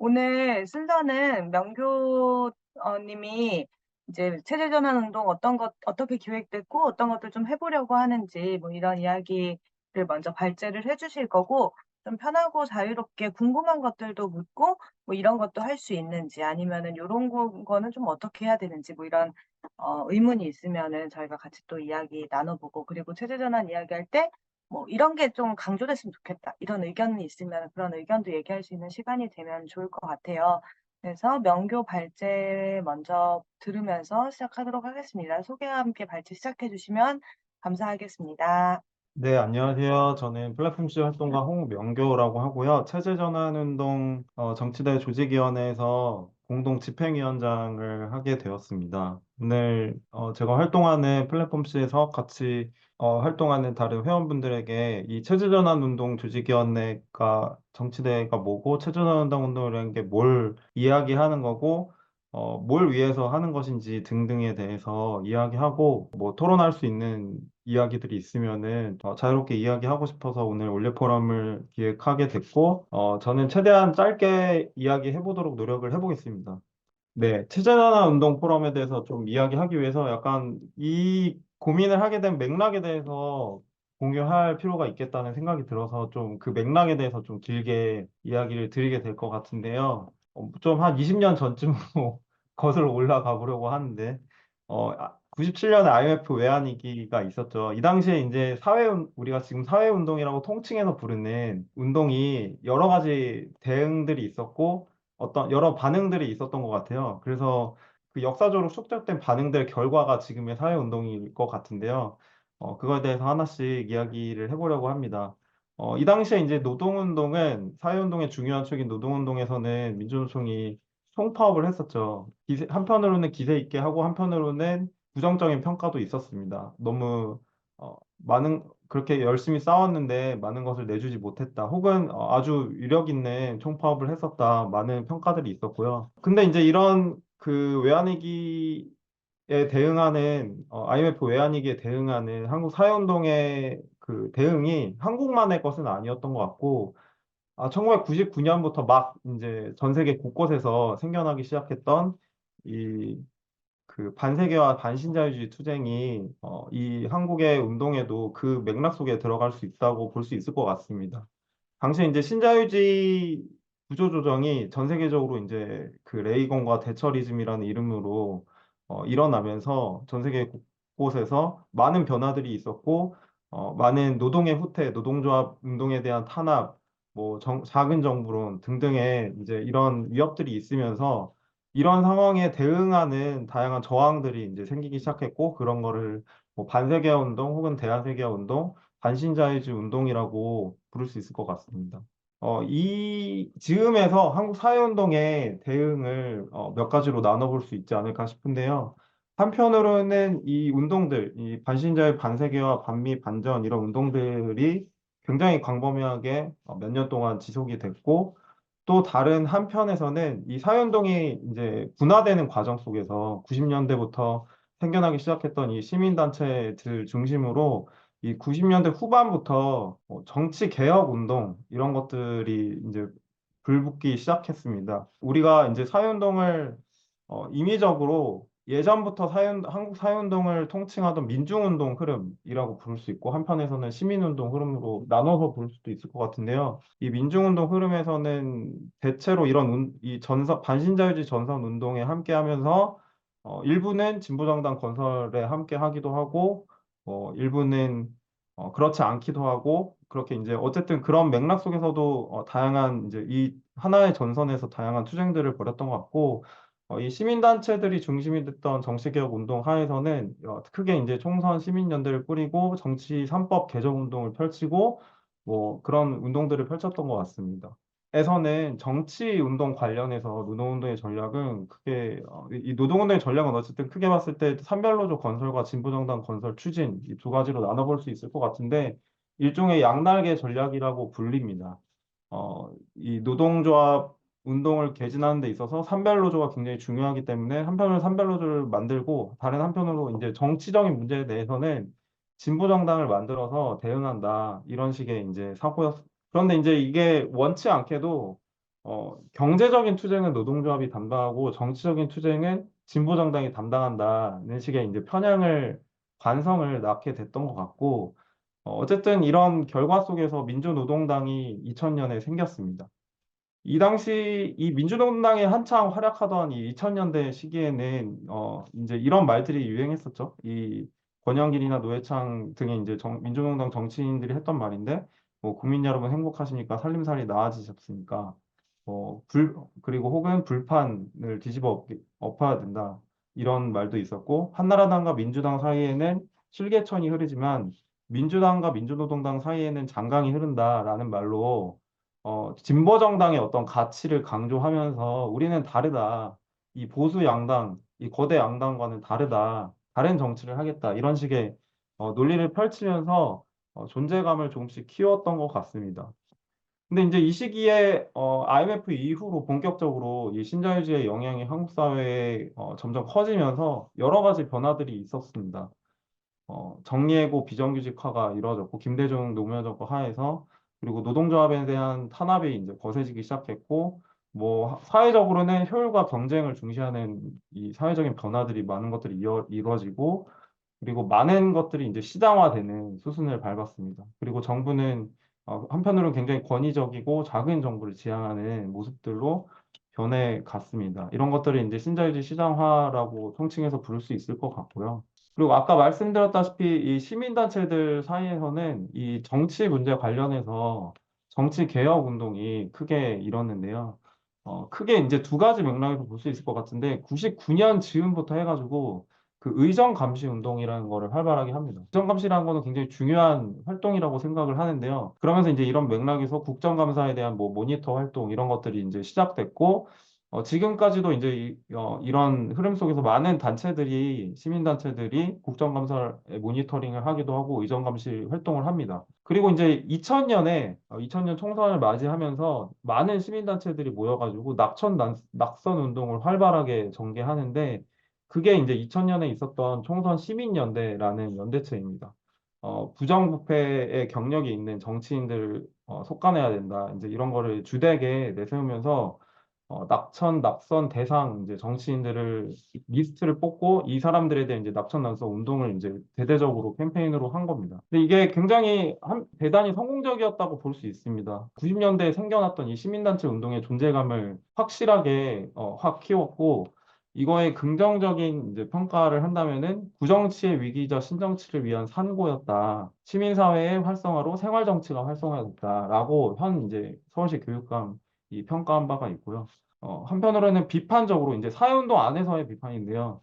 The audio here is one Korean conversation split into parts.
오늘 순서는 님이 이제 체제전환 운동 어떤 것, 어떻게 기획됐고 어떤 것들 좀 해보려고 하는지 뭐 이런 이야기를 먼저 발제를 해주실 거고, 좀 편하고 자유롭게 궁금한 것들도 묻고 뭐 이런 것도 할 수 있는지, 아니면은 요런 거는 좀 어떻게 해야 되는지 뭐 이런 의문이 있으면은 저희가 같이 또 이야기 나눠보고, 그리고 체제전환 이야기할 때 뭐 이런 게 좀 강조됐으면 좋겠다, 이런 의견이 있으면 그런 의견도 얘기할 수 있는 시간이 되면 좋을 것 같아요. 그래서 명교 발제 먼저 들으면서 시작하도록 하겠습니다. 소개와 함께 발제 시작해 주시면 감사하겠습니다. 네, 안녕하세요. 저는 플랫폼 C 활동가 홍명교라고 하고요. 체제전환운동 정치대 조직위원회에서 공동 집행위원장을 하게 되었습니다. 오늘 제가 활동하는 플랫폼 C에서 같이 활동하는 다른 회원분들에게 이 체제전환운동 조직위원회가 정치대가 뭐고 체제전환운동이라는 게 뭘 이야기하는 거고 뭘 위해서 하는 것인지 등등에 대해서 이야기하고 뭐 토론할 수 있는 이야기들이 있으면은 자유롭게 이야기하고 싶어서 오늘 올레 포럼을 기획하게 됐고, 저는 최대한 짧게 이야기해 보도록 노력을 해보겠습니다. 네, 체제전환 운동 포럼에 대해서 좀 이야기하기 위해서 약간 이 고민을 하게 된 맥락에 대해서 공유할 필요가 있겠다는 생각이 들어서 좀 그 맥락에 대해서 좀 길게 이야기를 드리게 될 것 같은데요. 좀 한 20년 전쯤으로 거슬러 올라가 보려고 하는데, 97년에 IMF 외환위기가 있었죠. 이 당시에 이제 우리가 지금 사회운동이라고 통칭해서 부르는 운동이 여러 가지 대응들이 있었고, 어떤 여러 반응들이 있었던 것 같아요. 그래서 그 역사적으로 축적된 반응들의 결과가 지금의 사회운동일 것 같은데요. 그거에 대해서 하나씩 이야기를 해보려고 합니다. 이 당시에 이제 노동운동은 사회운동의 중요한 축인 노동운동에서는 민주노총이 총파업을 했었죠. 한편으로는 기세 있게 하고 한편으로는 부정적인 평가도 있었습니다. 너무 많은 그렇게 열심히 싸웠는데 많은 것을 내주지 못했다. 혹은 아주 위력 있는 총파업을 했었다. 많은 평가들이 있었고요. 근데 이제 이런 그 외환위기에 대응하는 IMF 외환위기에 대응하는 한국 사회운동의 그 대응이 한국만의 것은 아니었던 것 같고, 1999년부터 막 이제 전 세계 곳곳에서 생겨나기 시작했던 이 그 반세계와 반신자유주의 투쟁이 이 한국의 운동에도 그 맥락 속에 들어갈 수 있다고 볼 수 있을 것 같습니다. 당시에 이제 신자유주의 구조조정이 전 세계적으로 이제 그 레이건과 대처리즘이라는 이름으로 일어나면서 전 세계 곳곳에서 많은 변화들이 있었고, 많은 노동의 후퇴, 노동조합 운동에 대한 탄압, 뭐 작은 정부론 등등의 이제 이런 위협들이 있으면서 이런 상황에 대응하는 다양한 저항들이 이제 생기기 시작했고, 그런 거를 뭐 반세계화 운동 혹은 대한세계화 운동, 반신자유주의 운동이라고 부를 수 있을 것 같습니다. 이 즈음에서 한국 사회운동의 대응을 몇 가지로 나눠볼 수 있지 않을까 싶은데요. 한편으로는 이 운동들, 이 반신자유, 반세계화, 반미, 반전 이런 운동들이 굉장히 광범위하게 몇 년 동안 지속이 됐고, 또 다른 한편에서는 이 사회운동이 이제 분화되는 과정 속에서 90년대부터 생겨나기 시작했던 이 시민단체들 중심으로 이 90년대 후반부터 정치 개혁 운동 이런 것들이 이제 불붙기 시작했습니다. 우리가 이제 사회운동을 임의적으로 예전부터 한국 사회운동을 통칭하던 민중운동 흐름이라고 부를 수 있고, 한편에서는 시민운동 흐름으로 나눠서 볼 수도 있을 것 같은데요. 이 민중운동 흐름에서는 대체로 이런 이 반신자유주의 전선 운동에 함께하면서 일부는 진보정당 건설에 함께하기도 하고, 일부는 그렇지 않기도 하고, 그렇게 이제 어쨌든 그런 맥락 속에서도 다양한 이제 이 하나의 전선에서 다양한 투쟁들을 벌였던 것 같고, 이 시민단체들이 중심이 됐던 정치개혁 운동 하에서는 크게 이제 총선 시민연대를 꾸리고 정치 3법 개정 운동을 펼치고 뭐 그런 운동들을 펼쳤던 것 같습니다. 에서는 정치 운동 관련해서 노동운동의 전략은 크게 이 노동운동의 전략은 어쨌든 크게 봤을 때 산별노조 건설과 진보정당 건설 추진 이 두 가지로 나눠볼 수 있을 것 같은데, 일종의 양날개 전략이라고 불립니다. 이 노동조합 운동을 개진하는 데 있어서 산별노조가 굉장히 중요하기 때문에 한편으로 산별노조를 만들고, 다른 한편으로 이제 정치적인 문제에 대해서는 진보정당을 만들어서 대응한다, 이런 식의 이제 사고였. 그런데 이제 이게 원치 않게도 경제적인 투쟁은 노동조합이 담당하고 정치적인 투쟁은 진보정당이 담당한다는 식의 이제 관성을 낳게 됐던 것 같고, 어쨌든 이런 결과 속에서 민주노동당이 2000년에 생겼습니다. 이 당시 이 민주노동당이 한창 활약하던 이 2000년대 시기에는 이제 이런 말들이 유행했었죠. 이 권영길이나 노회찬 등의 이제 민주노동당 정치인들이 했던 말인데, 뭐 국민 여러분 행복하십니까? 살림살이 나아지셨습니까? 그리고 혹은 불판을 엎어야 된다. 이런 말도 있었고, 한나라당과 민주당 사이에는 실개천이 흐르지만 민주당과 민주노동당 사이에는 장강이 흐른다라는 말로 진보 정당의 어떤 가치를 강조하면서 우리는 다르다. 이 보수 양당, 이 거대 양당과는 다르다. 다른 정치를 하겠다. 이런 식의 논리를 펼치면서 존재감을 조금씩 키웠던 것 같습니다. 근데 이제 이 시기에 IMF 이후로 본격적으로 이 신자유주의의 영향이 한국 사회에 점점 커지면서 여러 가지 변화들이 있었습니다. 정리해고 비정규직화가 이루어졌고 김대중 노무현 정부 하에서 그리고 노동조합에 대한 탄압이 이제 거세지기 시작했고 뭐 사회적으로는 효율과 경쟁을 중시하는 이 사회적인 변화들이 많은 것들이 이루어지고 그리고 많은 것들이 이제 시장화되는 수순을 밟았습니다. 그리고 정부는 한편으로는 굉장히 권위적이고 작은 정부를 지향하는 모습들로 변해갔습니다. 이런 것들을 이제 신자유주의 시장화라고 통칭해서 부를 수 있을 것 같고요. 그리고 아까 말씀드렸다시피 이 시민단체들 사이에서는 이 정치 문제 관련해서 정치 개혁 운동이 크게 일었는데요. 크게 이제 두 가지 맥락에서 볼 수 있을 것 같은데 99년 즈음부터 해가지고 그 의정 감시 운동이라는 거를 활발하게 합니다. 의정 감시라는 거는 굉장히 중요한 활동이라고 생각을 하는데요. 그러면서 이제 이런 맥락에서 국정감사에 대한 뭐 모니터 활동 이런 것들이 이제 시작됐고 지금까지도 이제 이런 흐름 속에서 많은 시민단체들이 국정감사의 모니터링을 하기도 하고 의정감시 활동을 합니다. 그리고 이제 2000년 총선을 맞이하면서 많은 시민단체들이 모여가지고 낙선 운동을 활발하게 전개하는데 그게 이제 2000년에 있었던 총선 시민연대라는 연대체입니다. 부정부패의 경력이 있는 정치인들을 속아내야 된다. 이제 이런 거를 주되게 내세우면서 낙선 대상 이제 정치인들을 리스트를 뽑고 이 사람들에 대한 이제 낙선 운동을 이제 대대적으로 캠페인으로 한 겁니다. 근데 이게 굉장히 대단히 성공적이었다고 볼 수 있습니다. 90년대에 생겨났던 이 시민단체 운동의 존재감을 확실하게 확 키웠고 이거에 긍정적인 이제 평가를 한다면은 구정치의 위기이자 신정치를 위한 산고였다. 시민사회의 활성화로 생활정치가 활성화됐다라고 현 이제 서울시 교육감 이 평가한 바가 있고요. 한편으로는 비판적으로 이제 사회운동 안에서의 비판인데요.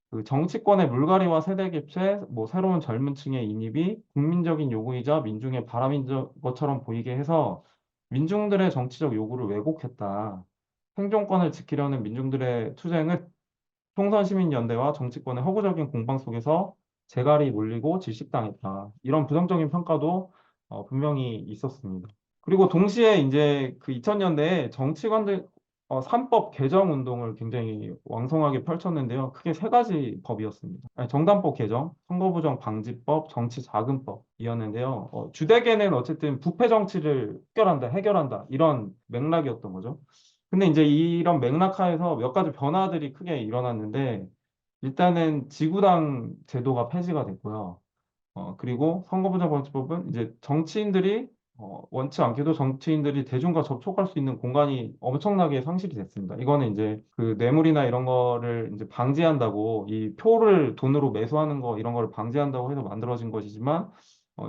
그 정치권의 물갈이와 세대 갭체, 뭐 새로운 젊은 층의 인입이 국민적인 요구이자 민중의 바람인 것처럼 보이게 해서 민중들의 정치적 요구를 왜곡했다. 생존권을 지키려는 민중들의 투쟁을 총선시민연대와 정치권의 허구적인 공방 속에서 재갈이 몰리고 질식당했다. 이런 부정적인 평가도 분명히 있었습니다. 그리고 동시에 이제 그 2000년대에 정치관들 3법 개정 운동을 굉장히 왕성하게 펼쳤는데요. 크게 세 가지 법이었습니다. 아니, 정당법 개정, 선거부정 방지법, 정치자금법이었는데요. 주되게는 어쨌든 부패 정치를 해결한다 이런 맥락이었던 거죠. 근데 이제 이런 맥락 하에서 몇 가지 변화들이 크게 일어났는데 일단은 지구당 제도가 폐지가 됐고요. 그리고 선거부정방지법은 이제 원치 않게도 정치인들이 대중과 접촉할 수 있는 공간이 엄청나게 상실이 됐습니다. 이거는 이제 그 뇌물이나 이런 거를 이제 방지한다고 이 표를 돈으로 매수하는 거 이런 거를 방지한다고 해서 만들어진 것이지만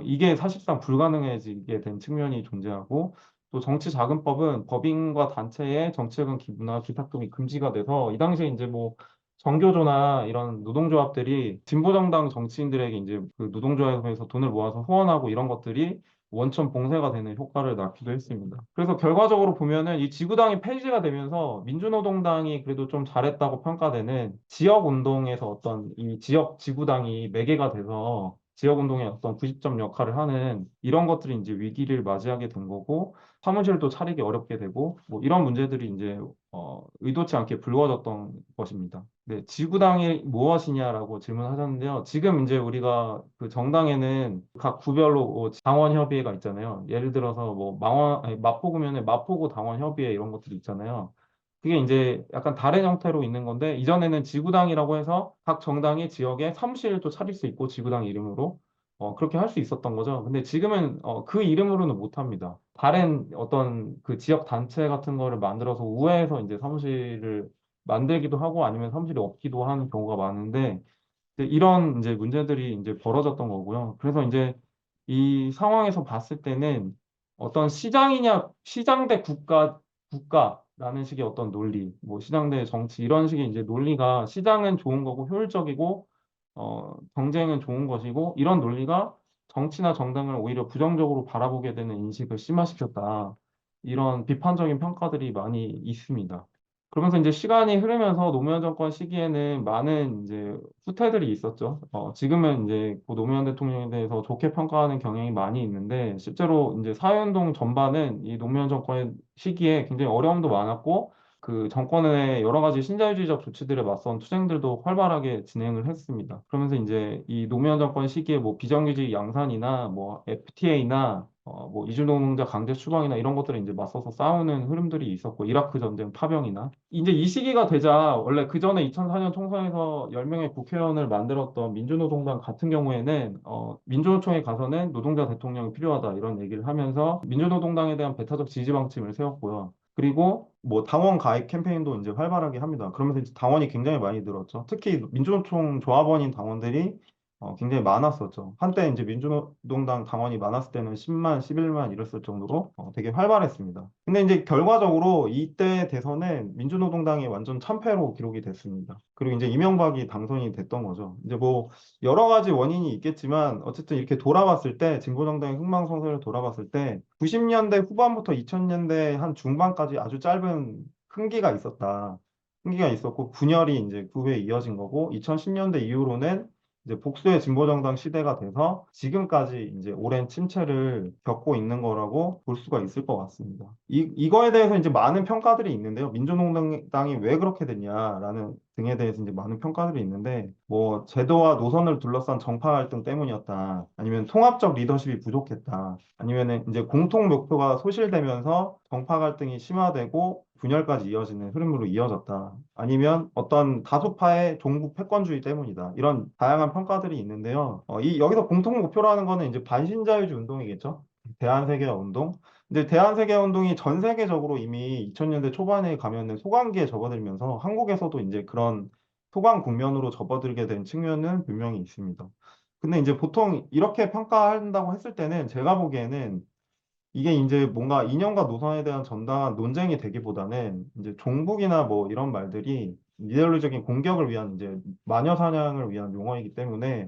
이게 사실상 불가능해지게 된 측면이 존재하고 또 정치자금법은 법인과 단체의 정치자금 기부나 기탁금이 금지가 돼서 이 당시에 이제 뭐 정교조나 이런 노동조합들이 진보정당 정치인들에게 이제 그 노동조합에서 돈을 모아서 후원하고 이런 것들이 원천 봉쇄가 되는 효과를 낳기도 했습니다. 그래서 결과적으로 보면은 이 지구당이 폐지가 되면서 민주노동당이 그래도 좀 잘했다고 평가되는 지역운동에서 어떤 이 지역 지구당이 매개가 돼서 지역운동의 어떤 구십점 역할을 하는 이런 것들이 이제 위기를 맞이하게 된 거고 사무실도 차리기 어렵게 되고 뭐 이런 문제들이 이제 의도치 않게 불거졌던 것입니다. 네, 지구당이 무엇이냐라고 질문하셨는데요. 지금 이제 우리가 그 정당에는 각 구별로 당원 협의회가 있잖아요. 예를 들어서 뭐 마포구면에 마포구 당원 협의회 이런 것들이 있잖아요. 그게 이제 약간 다른 형태로 있는 건데 이전에는 지구당이라고 해서 각 정당이 지역에 사무실도 차릴 수 있고 지구당 이름으로 그렇게 할 수 있었던 거죠. 근데 지금은 그 이름으로는 못 합니다. 다른 어떤 그 지역 단체 같은 거를 만들어서 우회해서 이제 사무실을 만들기도 하고 아니면 사무실이 없기도 하는 경우가 많은데 이제 이런 이제 문제들이 이제 벌어졌던 거고요. 그래서 이제 이 상황에서 봤을 때는 어떤 시장 대 국가라는 식의 어떤 논리, 뭐 시장 대 정치 이런 식의 이제 논리가 시장은 좋은 거고 효율적이고 경쟁은 좋은 것이고 이런 논리가 정치나 정당을 오히려 부정적으로 바라보게 되는 인식을 심화시켰다. 이런 비판적인 평가들이 많이 있습니다. 그러면서 이제 시간이 흐르면서 노무현 정권 시기에는 많은 이제 후퇴들이 있었죠. 지금은 이제 그 노무현 대통령에 대해서 좋게 평가하는 경향이 많이 있는데 실제로 이제 사회운동 전반은 이 노무현 정권 시기에 굉장히 어려움도 많았고 그 정권의 여러 가지 신자유주의적 조치들에 맞선 투쟁들도 활발하게 진행을 했습니다. 그러면서 이제 이 노무현 정권 시기에 뭐 비정규직 양산이나 뭐 FTA나 뭐 이주노동자 강제 추방이나 이런 것들에 이제 맞서서 싸우는 흐름들이 있었고 이라크 전쟁 파병이나 이제 이 시기가 되자 원래 그 전에 2004년 총선에서 10명의 국회의원을 만들었던 민주노동당 같은 경우에는 민주노총에 가서는 노동자 대통령이 필요하다 이런 얘기를 하면서 민주노동당에 대한 배타적 지지 방침을 세웠고요. 그리고 뭐 당원 가입 캠페인도 이제 활발하게 합니다. 그러면서 이제 당원이 굉장히 많이 늘었죠. 특히 민주노총 조합원인 당원들이 굉장히 많았었죠. 한때 이제 민주노동당 당원이 많았을 때는 10만, 11만 이랬을 정도로 되게 활발했습니다. 근데 이제 결과적으로 이때 대선은 민주노동당이 완전 참패로 기록이 됐습니다. 그리고 이제 이명박이 당선이 됐던 거죠. 이제 뭐 여러 가지 원인이 있겠지만 어쨌든 이렇게 돌아봤을 때 진보정당의 흥망성쇠를 돌아봤을 때 90년대 후반부터 2000년대 한 중반까지 아주 짧은 흥기가 있었다. 흥기가 있었고 분열이 이제 그 후에 이어진 거고 2010년대 이후로는 이제 복수의 진보정당 시대가 돼서 지금까지 이제 오랜 침체를 겪고 있는 거라고 볼 수가 있을 것 같습니다. 이거에 대해서 이제 많은 평가들이 있는데요. 민주노동당이 왜 그렇게 됐냐라는 등에 대해서 이제 많은 평가들이 있는데, 뭐, 제도와 노선을 둘러싼 정파 갈등 때문이었다. 아니면 통합적 리더십이 부족했다. 아니면은 이제 공통 목표가 소실되면서 정파 갈등이 심화되고 분열까지 이어지는 흐름으로 이어졌다. 아니면 어떤 다수파의 종북 패권주의 때문이다. 이런 다양한 평가들이 있는데요. 여기서 공통 목표라는 거는 이제 반신자유주의 운동이겠죠. 대한세계화 운동. 근데 대한세계화 운동이 전 세계적으로 이미 2000년대 초반에 가면은 소강기에 접어들면서 한국에서도 이제 그런 소강 국면으로 접어들게 된 측면은 분명히 있습니다. 근데 이제 보통 이렇게 평가한다고 했을 때는 제가 보기에는 이게 이제 뭔가 이념과 노선에 대한 정당한 논쟁이 되기보다는 이제 종북이나 뭐 이런 말들이 이데올로기적인 공격을 위한 이제 마녀 사냥을 위한 용어이기 때문에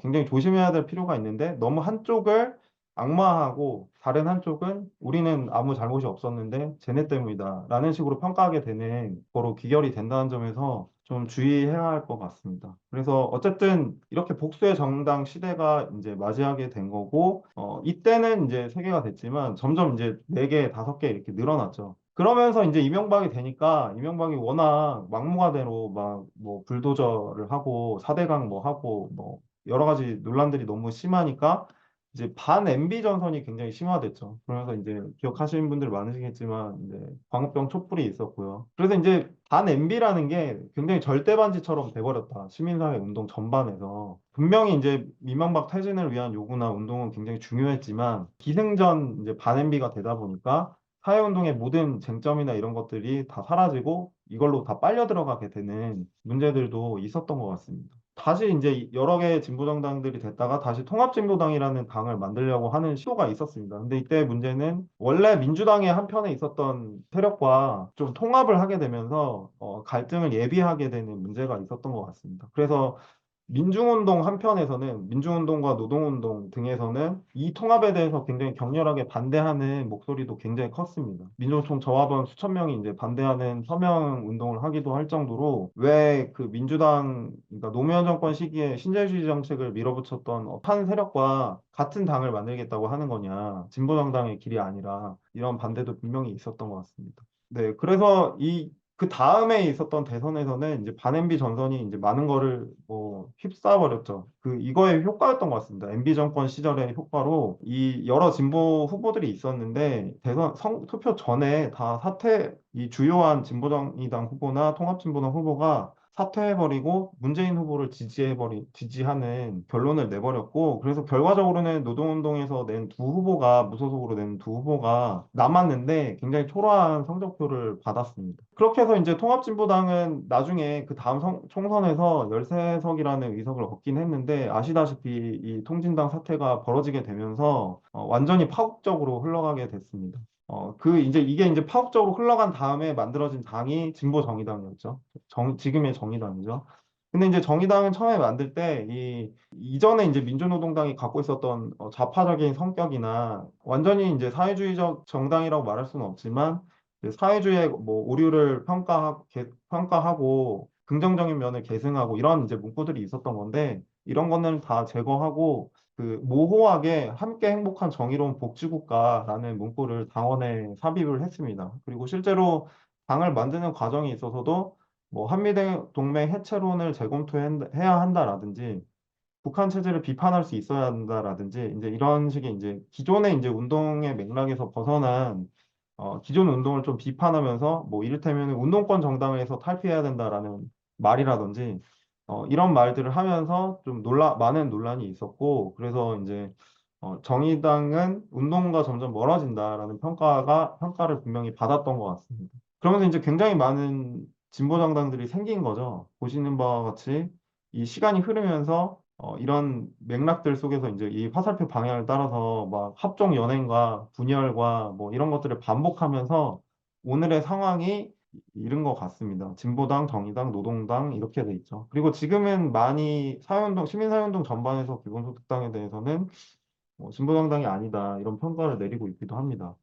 굉장히 조심해야 될 필요가 있는데 너무 한쪽을 악마하고 다른 한쪽은 우리는 아무 잘못이 없었는데 쟤네 때문이다라는 식으로 평가하게 되는 거로 귀결이 된다는 점에서 좀 주의해야 할 것 같습니다. 그래서 어쨌든 이렇게 복수의 정당 시대가 이제 맞이하게 된 거고, 이때는 이제 세 개가 됐지만 점점 이제 네 개, 다섯 개 이렇게 늘어났죠. 그러면서 이제 이명박이 되니까 이명박이 워낙 막무가내로 막 뭐 불도저를 하고 4대강 뭐 하고 뭐 여러 가지 논란들이 너무 심하니까 이제 반 MB 전선이 굉장히 심화됐죠. 그러면서 이제 기억하시는 분들 많으시겠지만 이제 광우병 촛불이 있었고요. 그래서 이제 반 MB라는 게 굉장히 절대반지처럼 돼버렸다. 시민사회 운동 전반에서. 분명히 이제 이명박 퇴진을 위한 요구나 운동은 굉장히 중요했지만 기승전 이제 반 MB가 되다 보니까 사회운동의 모든 쟁점이나 이런 것들이 다 사라지고 이걸로 다 빨려 들어가게 되는 문제들도 있었던 것 같습니다. 다시 이제 여러 개의 진보정당들이 됐다가 다시 통합진보당이라는 당을 만들려고 하는 시도가 있었습니다. 근데 이때 문제는 원래 민주당의 한편에 있었던 세력과 좀 통합을 하게 되면서 갈등을 예비하게 되는 문제가 있었던 것 같습니다. 그래서 민중운동 한편에서는 민중운동과 노동운동 등에서는 이 통합에 대해서 굉장히 격렬하게 반대하는 목소리도 굉장히 컸습니다. 민주노총 저합원 수천 명이 이제 반대하는 서명 운동을 하기도 할 정도로 왜 그 민주당, 그러니까 노무현 정권 시기에 신자유주의 정책을 밀어붙였던 한 세력과 같은 당을 만들겠다고 하는 거냐, 진보정당의 길이 아니라 이런 반대도 분명히 있었던 것 같습니다. 네, 그래서 그 다음에 있었던 대선에서는 이제 반엠비 전선이 이제 많은 거를 뭐 휩싸버렸죠. 이거의 효과였던 것 같습니다. MB 정권 시절의 효과로 이 여러 진보 후보들이 있었는데 대선 투표 전에 다 이 주요한 진보정의당 후보나 통합진보당 후보가 사퇴해버리고 문재인 후보를 지지하는 결론을 내버렸고, 그래서 결과적으로는 노동운동에서 낸 두 후보가, 무소속으로 낸 두 후보가 남았는데 굉장히 초라한 성적표를 받았습니다. 그렇게 해서 이제 통합진보당은 나중에 그 다음 총선에서 13석이라는 의석을 얻긴 했는데, 아시다시피 이 통진당 사태가 벌어지게 되면서 완전히 파국적으로 흘러가게 됐습니다. 이게 이제 파국적으로 흘러간 다음에 만들어진 당이 진보정의당이었죠. 지금의 정의당이죠. 근데 이제 정의당은 처음에 만들 때 이전에 이제 민주노동당이 갖고 있었던 좌파적인 성격이나 완전히 이제 사회주의적 정당이라고 말할 수는 없지만 이제 사회주의의 뭐 오류를 평가하고 긍정적인 면을 계승하고 이런 이제 문구들이 있었던 건데, 이런 거는 다 제거하고 모호하게 함께 행복한 정의로운 복지국가라는 문구를 당원에 삽입을 했습니다. 그리고 실제로 당을 만드는 과정에 있어서도 뭐 한미동맹 해체론을 재검토해야 한다라든지 북한 체제를 비판할 수 있어야 한다라든지 이제 이런 식의 이제 기존의 이제 운동의 맥락에서 벗어난 기존 운동을 좀 비판하면서 뭐 이를테면 운동권 정당에서 탈피해야 된다라는 말이라든지 이런 말들을 하면서 좀 많은 논란이 있었고, 그래서 이제 정의당은 운동과 점점 멀어진다라는 평가를 분명히 받았던 것 같습니다. 그러면서 이제 굉장히 많은 진보 정당들이 생긴 거죠. 보시는 바와 같이 이 시간이 흐르면서 이런 맥락들 속에서 이제 이 화살표 방향을 따라서 막 합종 연행과 분열과 뭐 이런 것들을 반복하면서 오늘의 상황이 이른 것 같습니다. 진보당, 정의당, 노동당 이렇게 돼 있죠. 그리고 지금은 많이 시민사회운동 전반에서 기본소득당에 대해서는 진보정당이 아니다 이런 평가를 내리고 있기도 합니다.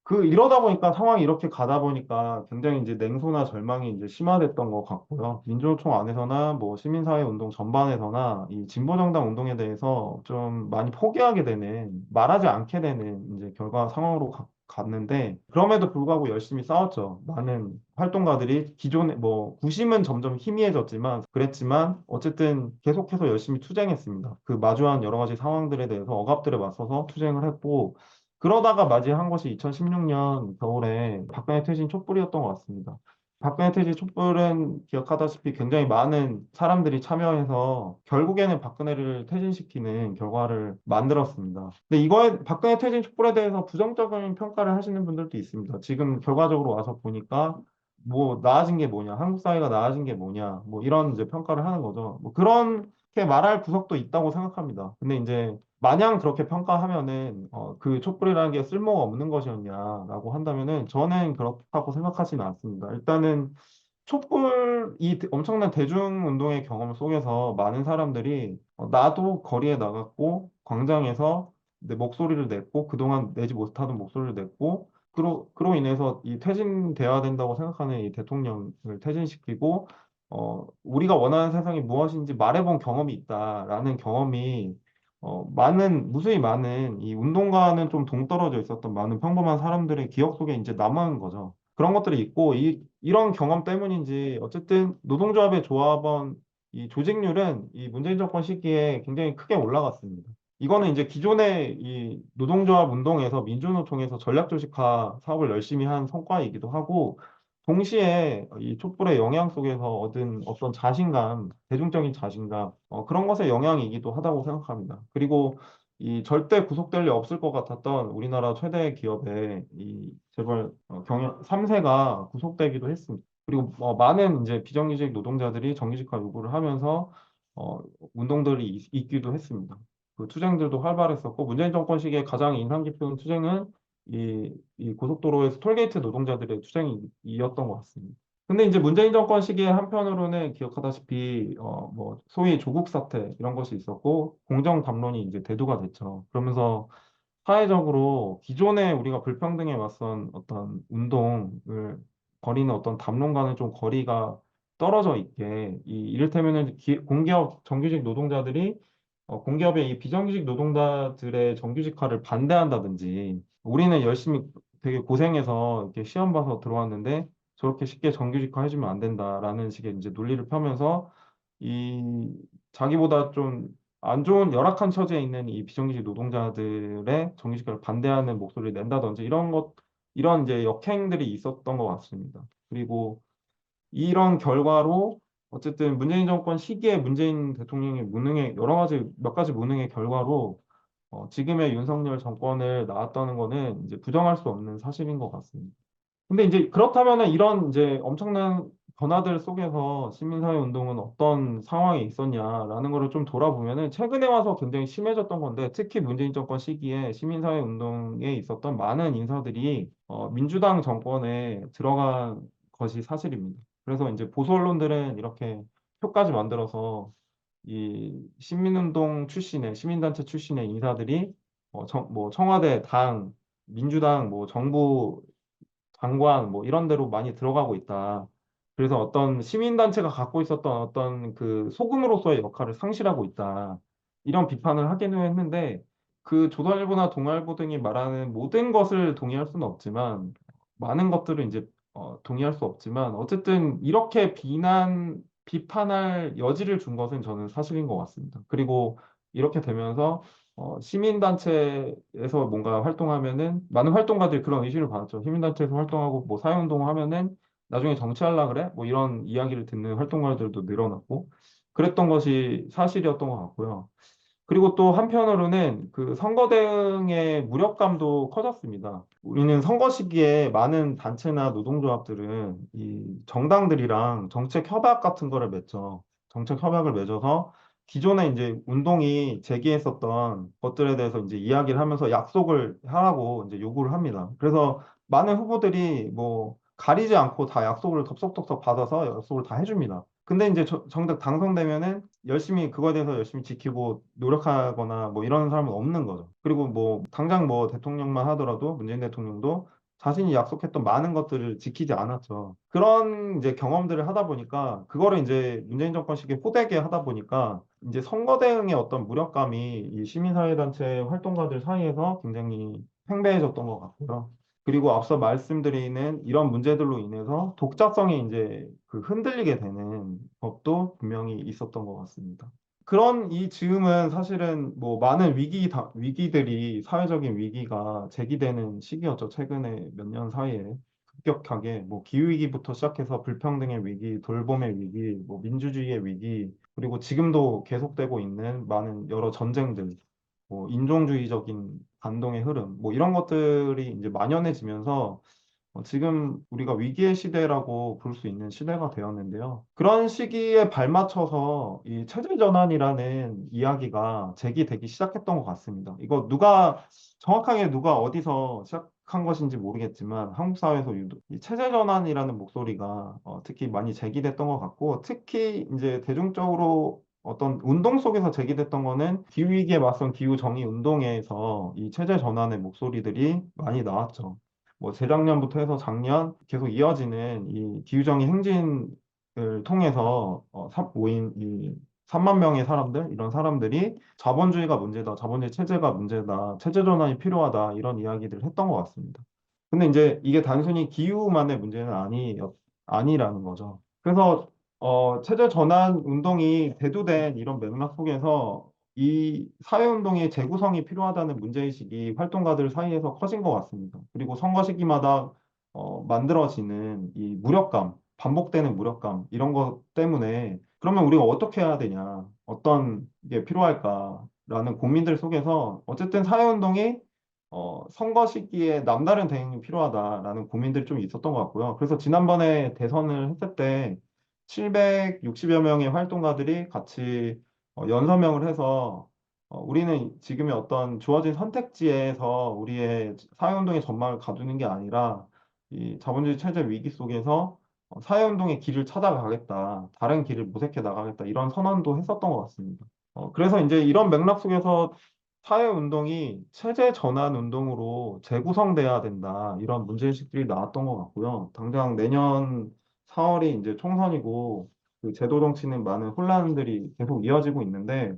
이러다 보니까 상황이 이렇게 가다 보니까 굉장히 이제 냉소나 절망이 이제 심화됐던 것 같고요. 민주노총 안에서나 뭐 시민사회 운동 전반에서나 이 진보정당 운동에 대해서 좀 많이 포기하게 되는, 말하지 않게 되는 이제 상황으로 갔는데, 그럼에도 불구하고 열심히 싸웠죠. 많은 활동가들이 기존에 뭐 구심은 점점 희미해졌지만 그랬지만 어쨌든 계속해서 열심히 투쟁했습니다. 마주한 여러 가지 상황들에 대해서 억압들에 맞서서 투쟁을 했고, 그러다가 맞이한 것이 2016년 겨울에 박근혜 퇴진 촛불이었던 것 같습니다. 박근혜 퇴진 촛불은 기억하다시피 굉장히 많은 사람들이 참여해서 결국에는 박근혜를 퇴진시키는 결과를 만들었습니다. 근데 박근혜 퇴진 촛불에 대해서 부정적인 평가를 하시는 분들도 있습니다. 지금 결과적으로 와서 보니까 뭐 나아진 게 뭐냐, 한국 사회가 나아진 게 뭐냐, 뭐 이런 이제 평가를 하는 거죠. 뭐 그렇게 말할 구석도 있다고 생각합니다. 근데 이제 마냥 그렇게 평가하면은 촛불이라는 게 쓸모가 없는 것이었냐라고 한다면은 저는 그렇다고 생각하지는 않습니다. 일단은 엄청난 대중운동의 경험 속에서 많은 사람들이 나도 거리에 나갔고 광장에서 내 목소리를 냈고 그동안 내지 못하던 목소리를 냈고 그로 인해서 이 퇴진돼야 된다고 생각하는 이 대통령을 퇴진시키고 우리가 원하는 세상이 무엇인지 말해본 경험이 있다라는 경험이 무수히 많은 이 운동가는 좀 동떨어져 있었던 많은 평범한 사람들의 기억 속에 이제 남은 거죠. 그런 것들이 있고, 이런 경험 때문인지, 어쨌든 노동조합의 조합원 이 조직률은 이 문재인 정권 시기에 굉장히 크게 올라갔습니다. 이거는 이제 기존의 이 노동조합 운동에서 민주노총에서 전략조직화 사업을 열심히 한 성과이기도 하고, 동시에 이 촛불의 영향 속에서 얻은 어떤 자신감, 대중적인 자신감, 그런 것의 영향이기도 하다고 생각합니다. 그리고 이 절대 구속될 리 없을 것 같았던 우리나라 최대 기업의 이 재벌 경영 3세가 구속되기도 했습니다. 그리고 많은 이제 비정규직 노동자들이 정규직화 요구를 하면서 운동들이 있기도 했습니다. 투쟁들도 활발했었고, 문재인 정권 시기에 가장 인상 깊은 투쟁은 이 고속도로에서 톨게이트 노동자들의 투쟁이었던 것 같습니다. 근데 이제 문재인 정권 시기에 한편으로는 기억하다시피 뭐 소위 조국 사태 이런 것이 있었고 공정 담론이 이제 대두가 됐죠. 그러면서 사회적으로 기존에 우리가 불평등에 맞선 어떤 운동을 벌이는 어떤 담론과는 좀 거리가 떨어져 있게 이를테면은 공기업 정규직 노동자들이 공기업의 이 비정규직 노동자들의 정규직화를 반대한다든지 우리는 열심히 되게 고생해서 이렇게 시험 봐서 들어왔는데 저렇게 쉽게 정규직화 해주면 안 된다라는 식의 이제 논리를 펴면서 이 자기보다 좀 안 좋은 열악한 처지에 있는 이 비정규직 노동자들의 정규직화를 반대하는 목소리를 낸다든지 이런 이제 역행들이 있었던 것 같습니다. 그리고 이런 결과로 어쨌든 문재인 정권 시기에 문재인 대통령의 무능의 여러 가지 몇 가지 무능의 결과로 지금의 윤석열 정권을 낳았다는 거는 이제 부정할 수 없는 사실인 것 같습니다. 근데 이제 그렇다면은 이런 이제 엄청난 변화들 속에서 시민사회 운동은 어떤 상황에 있었냐라는 거를 좀 돌아보면은 최근에 와서 굉장히 심해졌던 건데 특히 문재인 정권 시기에 시민사회 운동에 있었던 많은 인사들이 민주당 정권에 들어간 것이 사실입니다. 그래서 이제 보수 언론들은 이렇게 표까지 만들어서 이 시민운동 출신의 시민단체 출신의 인사들이 뭐 청와대 당 민주당 뭐 정부 장관 뭐 이런 데로 많이 들어가고 있다. 그래서 어떤 시민단체가 갖고 있었던 어떤 그 소금으로서의 역할을 상실하고 있다. 이런 비판을 하기는 했는데 그 조선일보나 동아일보 등이 말하는 모든 것을 동의할 수는 없지만 많은 것들을 이제 동의할 수 없지만 어쨌든 이렇게 비판할 여지를 준 것은 저는 사실인 것 같습니다. 그리고 이렇게 되면서 시민단체에서 뭔가 활동하면은 많은 활동가들이 그런 의식을 받았죠. 시민단체에서 활동하고 뭐 사회운동을 하면은 나중에 정치하려 그래? 뭐 이런 이야기를 듣는 활동가들도 늘어났고 그랬던 것이 사실이었던 것 같고요. 그리고 또 한편으로는 그 선거 대응의 무력감도 커졌습니다. 우리는 선거 시기에 많은 단체나 노동조합들은 이 정당들이랑 정책 협약 같은 거를 맺죠. 정책 협약을 맺어서 기존에 이제 운동이 제기했었던 것들에 대해서 이제 이야기를 하면서 약속을 하라고 이제 요구를 합니다. 그래서 많은 후보들이 뭐 가리지 않고 다 약속을 덥석덥석 받아서 약속을 다 해줍니다. 근데 이제 정작 당선되면은 열심히 그거에 대해서 열심히 지키고 노력하거나 뭐 이런 사람은 없는 거죠. 그리고 뭐 당장 뭐 대통령만 하더라도 문재인 대통령도 자신이 약속했던 많은 것들을 지키지 않았죠. 그런 이제 경험들을 하다 보니까 그거를 이제 문재인 정권 시기에 호되게 하다 보니까 이제 선거 대응의 어떤 무력감이 이 시민사회단체 활동가들 사이에서 굉장히 팽배해졌던 것 같고요. 그리고 앞서 말씀드리는 이런 문제들로 인해서 독자성이 이제 그 흔들리게 되는 법도 분명히 있었던 것 같습니다. 그런 이 즈음은 사실은 뭐 많은 위기들이 사회적인 위기가 제기되는 시기였죠. 최근에 몇 년 사이에 급격하게 뭐 기후위기부터 시작해서 불평등의 위기, 돌봄의 위기, 뭐 민주주의의 위기, 그리고 지금도 계속되고 있는 많은 여러 전쟁들, 뭐 인종주의적인 반동의 흐름, 뭐 이런 것들이 이제 만연해지면서 지금 우리가 위기의 시대라고 볼 수 있는 시대가 되었는데요. 그런 시기에 발맞춰서 이 체제 전환이라는 이야기가 제기되기 시작했던 것 같습니다. 이거 정확하게 누가 어디서 시작한 것인지 모르겠지만 한국 사회에서 유독 이 체제 전환이라는 목소리가 특히 많이 제기됐던 것 같고 특히 이제 대중적으로 어떤 운동 속에서 제기됐던 거는 기후위기에 맞선 기후정의 운동에서 이 체제 전환의 목소리들이 많이 나왔죠. 뭐 재작년부터 해서 작년 계속 이어지는 이 기후정의 행진을 통해서 모인 이 3만 명의 사람들 이런 사람들이 자본주의가 문제다, 자본주의 체제가 문제다, 체제 전환이 필요하다 이런 이야기들을 했던 것 같습니다. 근데 이제 이게 단순히 기후만의 문제는 아니라는 거죠. 그래서 체제 전환 운동이 대두된 이런 맥락 속에서 이 사회운동의 재구성이 필요하다는 문제의식이 활동가들 사이에서 커진 것 같습니다. 그리고 선거 시기마다 만들어지는 이 무력감, 반복되는 무력감, 이런 것 때문에 그러면 우리가 어떻게 해야 되냐, 어떤 게 필요할까라는 고민들 속에서 어쨌든 사회운동이 선거 시기에 남다른 대응이 필요하다라는 고민들이 좀 있었던 것 같고요. 그래서 지난번에 대선을 했을 때 760여 명의 활동가들이 같이 연서명을 해서 우리는 지금의 어떤 주어진 선택지에서 우리의 사회운동의 전망을 가두는 게 아니라 이 자본주의 체제 위기 속에서 사회운동의 길을 찾아가겠다, 다른 길을 모색해 나가겠다, 이런 선언도 했었던 것 같습니다. 그래서 이제 이런 맥락 속에서 사회운동이 체제 전환 운동으로 재구성돼야 된다, 이런 문제의식들이 나왔던 것 같고요. 당장 내년 4월이 이제 총선이고, 그 제도 정치는 많은 혼란들이 계속 이어지고 있는데,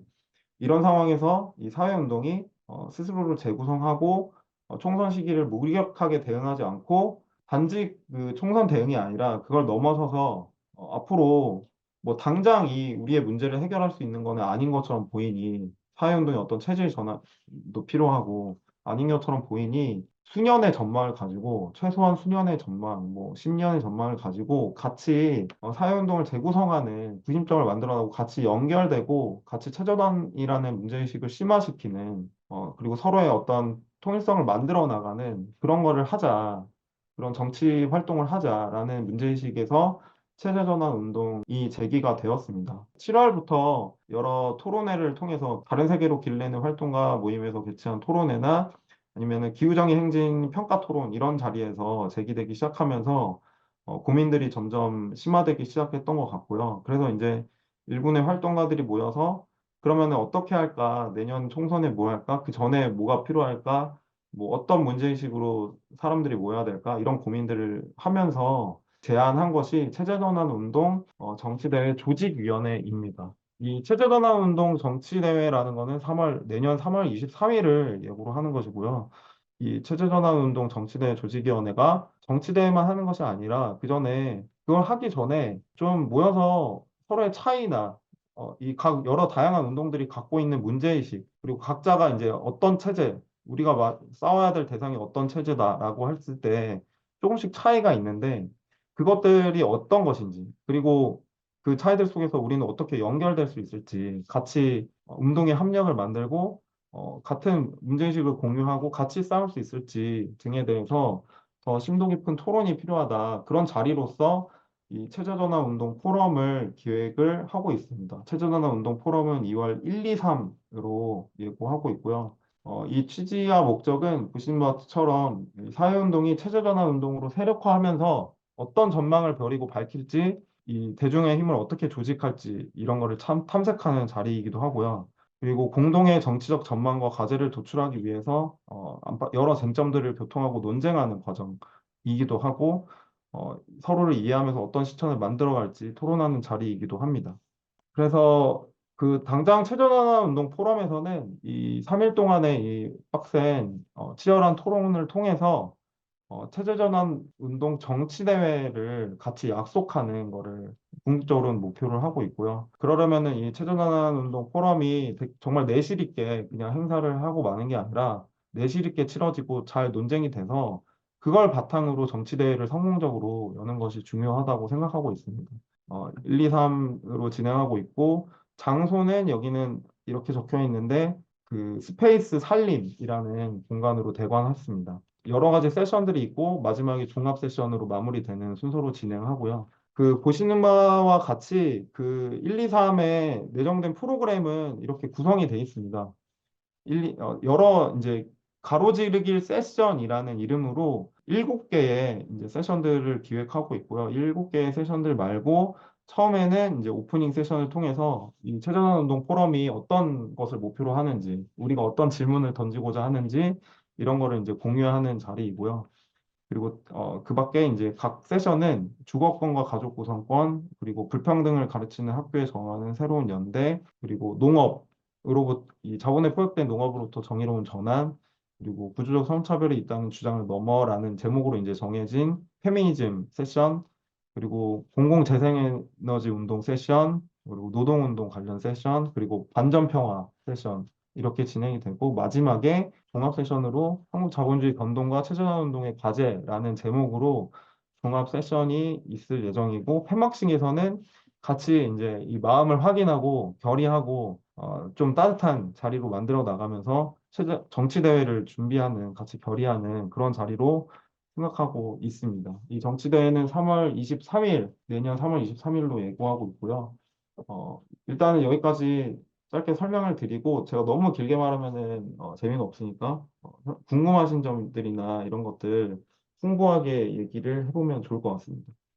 이런 상황에서 이 사회운동이 스스로를 재구성하고 총선 시기를 무기력하게 대응하지 않고 단지 그 총선 대응이 아니라 그걸 넘어서서 앞으로 뭐 당장 이 우리의 문제를 해결할 수 있는 거는 아닌 것처럼 보이니 사회운동의 어떤 체질 전환도 필요하고 아닌 것처럼 보이니 수년의 전망을 가지고 최소한 수년의 전망, 뭐 10년의 전망을 가지고 같이 사회운동을 재구성하는 구심점을 만들어가고 같이 연결되고 같이 체저단이라는 문제의식을 심화시키는 그리고 서로의 어떤 통일성을 만들어 나가는 그런 거를 하자. 그런 정치 활동을 하자라는 문제의식에서 체제전환 운동이 제기가 되었습니다. 7월부터 여러 토론회를 통해서 다른 세계로 길내는 활동가 모임에서 개최한 토론회나 아니면은 기후정의 행진 평가 토론 이런 자리에서 제기되기 시작하면서 고민들이 점점 심화되기 시작했던 것 같고요. 그래서 이제 일군의 활동가들이 모여서 그러면은 어떻게 할까? 내년 총선에 뭐 할까? 그 전에 뭐가 필요할까? 뭐 어떤 문제의식으로 사람들이 모여야 될까? 이런 고민들을 하면서 제안한 것이 체제전환 운동 정치대회 조직위원회입니다. 이 체제전환 운동 정치대회라는 거는 내년 3월 23일을 예고로 하는 것이고요. 이 체제전환 운동 정치대회 조직위원회가 정치대회만 하는 것이 아니라 그 전에 그걸 하기 전에 좀 모여서 서로의 차이나 이 각 여러 다양한 운동들이 갖고 있는 문제의식 그리고 각자가 이제 어떤 체제 우리가 싸워야 될 대상이 어떤 체제다라고 했을 때 조금씩 차이가 있는데 그것들이 어떤 것인지 그리고 그 차이들 속에서 우리는 어떻게 연결될 수 있을지 같이 운동의 합력을 만들고 같은 문제의식을 공유하고 같이 싸울 수 있을지 등에 대해서 더 심도 깊은 토론이 필요하다. 그런 자리로서 이 체제전환 운동 포럼을 기획을 하고 있습니다. 체제전환 운동 포럼은 2월 1, 2, 3으로 예고하고 있고요. 이 취지와 목적은 보신 것처럼 사회운동이 체제전환 운동으로 세력화하면서 어떤 전망을 벼리고 밝힐지 이 대중의 힘을 어떻게 조직할지 이런 거를 참 탐색하는 자리이기도 하고요. 그리고 공동의 정치적 전망과 과제를 도출하기 위해서 여러 쟁점들을 교통하고 논쟁하는 과정이기도 하고 서로를 이해하면서 어떤 실천을 만들어갈지 토론하는 자리이기도 합니다. 그래서 그 당장 체전환 운동 포럼에서는 이 3일 동안의 이 빡센 치열한 토론을 통해서 체제전환 운동 정치대회를 같이 약속하는 거를 궁극적으로는 목표를 하고 있고요. 그러려면은 이 체제전환 운동 포럼이 정말 내실 있게 그냥 행사를 하고 마는 게 아니라 내실 있게 치러지고 잘 논쟁이 돼서 그걸 바탕으로 정치대회를 성공적으로 여는 것이 중요하다고 생각하고 있습니다. 1, 2, 3으로 진행하고 있고 장소는 여기는 이렇게 적혀 있는데 그 스페이스 살림이라는 공간으로 대관했습니다. 여러 가지 세션들이 있고 마지막에 종합 세션으로 마무리되는 순서로 진행하고요. 그 보시는 바와 같이 그 1, 2, 3에 내정된 프로그램은 이렇게 구성이 되어 있습니다. 여러 이제 가로지르기 세션이라는 이름으로 7개의 이제 세션들을 기획하고 있고요. 7개의 세션들 말고 처음에는 이제 오프닝 세션을 통해서 이 최전환 운동 포럼이 어떤 것을 목표로 하는지, 우리가 어떤 질문을 던지고자 하는지 이런 거를 이제 공유하는 자리이고요. 그리고 그 밖에 이제 각 세션은 주거권과 가족 구성권, 그리고 불평등을 가르치는 학교에 정하는 새로운 연대, 그리고 농업으로부터 이 자본에 포획된 농업으로부터 정의로운 전환, 그리고 구조적 성차별이 있다는 주장을 넘어라는 제목으로 이제 정해진 페미니즘 세션, 그리고 공공재생에너지 운동 세션, 그리고 노동운동 관련 세션, 그리고 반전평화 세션 이렇게 진행이 되고 마지막에 종합 세션으로 한국 자본주의 변동과 체제화 운동의 과제라는 제목으로 종합 세션이 있을 예정이고 폐막식에서는 같이 이제 이 마음을 확인하고 결의하고 좀 따뜻한 자리로 만들어 나가면서 정치 대회를 준비하는 같이 결의하는 그런 자리로 생각하고 있습니다. 이 정치 대회는 3월 23일 내년 3월 23일로 예고하고 있고요. 일단은 여기까지 짧게 설명을 드리고 제가 너무 길게 말하면은 재미가 없으니까 궁금하신 점들이나 이런 것들 풍부하게 얘기를 해보면 좋을 것 같습니다.